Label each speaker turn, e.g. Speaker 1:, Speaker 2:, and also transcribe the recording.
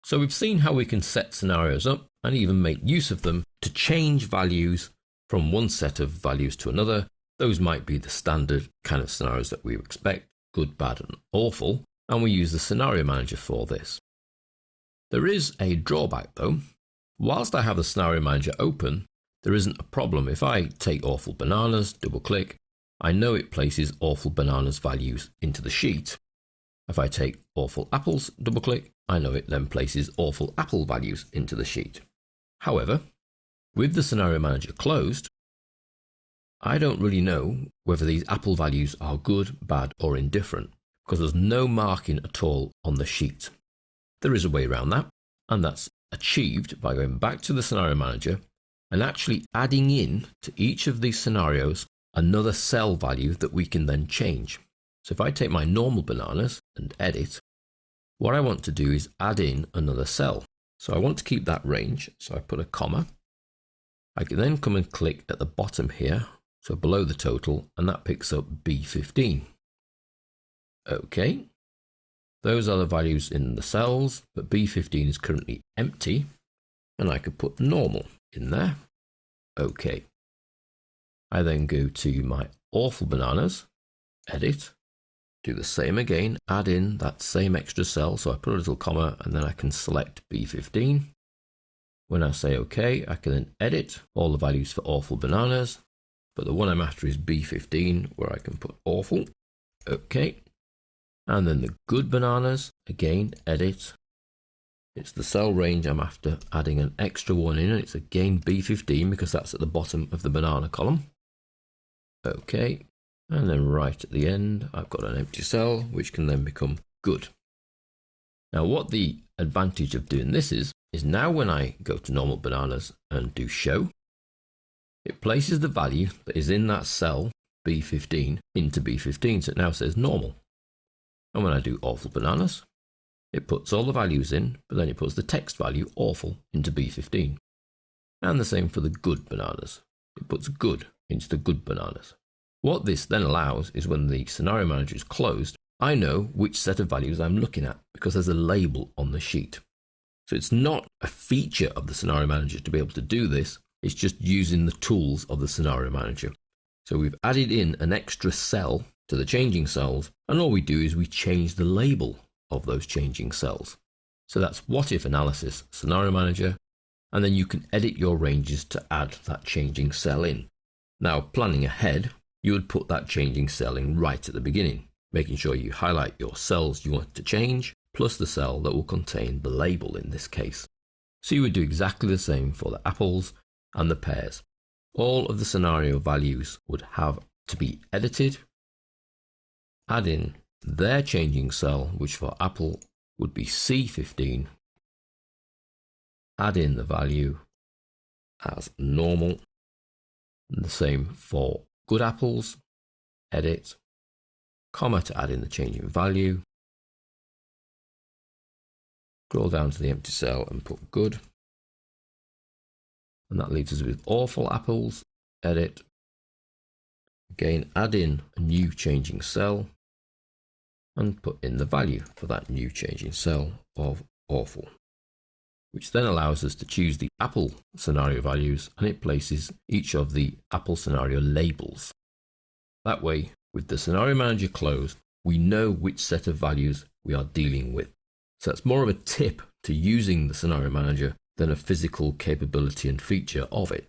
Speaker 1: So we've seen how we can set scenarios up and even make use of them to change values from one set of values to another. Those might be the standard kind of scenarios that we expect, good, bad, and awful, and we use the scenario manager for this. There is a drawback though. Whilst I have the scenario manager open, there isn't a problem. If I take awful bananas, double click, I know it places awful bananas values into the sheet. If I take awful apples, double click, I know it then places awful apple values into the sheet. However, with the scenario manager closed, I don't really know whether these apple values are good, bad, or indifferent because there's no marking at all on the sheet. There is a way around that, and that's achieved by going back to the scenario manager and actually adding in to each of these scenarios another cell value that we can then change. So if I take my normal bananas and edit, what I want to do is add in another cell. So I want to keep that range, so I put a comma. I can then come and click at the bottom here, so below the total, and that picks up B15. Okay, those are the values in the cells, but B15 is currently empty, and I could put normal in there. Okay. I then go to my awful bananas, edit, do the same again, add in that same extra cell, so I put a little comma and then I can select B15. When I say OK, I can then edit all the values for awful bananas, but the one I'm after is B15 where I can put awful, OK. And then the good bananas, again, edit. It's the cell range I'm after, adding an extra one in, and it's again B15 because that's at the bottom of the banana column. OK, and then right at the end, I've got an empty cell, which can then become good. Now, what the advantage of doing this is now when I go to normal bananas and do show, it places the value that is in that cell, B15, into B15, so it now says normal. And when I do awful bananas, it puts all the values in, but then it puts the text value awful into B15. And the same for the good bananas. It puts good into the good bananas. What this then allows is when the scenario manager is closed, I know which set of values I'm looking at because there's a label on the sheet. So it's not a feature of the scenario manager to be able to do this, it's just using the tools of the scenario manager. So we've added in an extra cell to the changing cells, and all we do is we change the label of those changing cells. So that's what if analysis, scenario manager, and then you can edit your ranges to add that changing cell in. Now, planning ahead, you would put that changing cell in right at the beginning, making sure you highlight your cells you want to change, plus the cell that will contain the label in this case. So you would do exactly the same for the apples and the pears. All of the scenario values would have to be edited, add in their changing cell, which for apple would be C15, add in the value as normal, and the same for good apples, edit, comma to add in the changing value, scroll down to the empty cell and put good, and that leaves us with awful apples, edit, again add in a new changing cell, and put in the value for that new changing cell of awful, which then allows us to choose the apple scenario values, and it places each of the apple scenario labels. That way, with the scenario manager closed, we know which set of values we are dealing with. So that's more of a tip to using the scenario manager than a physical capability and feature of it.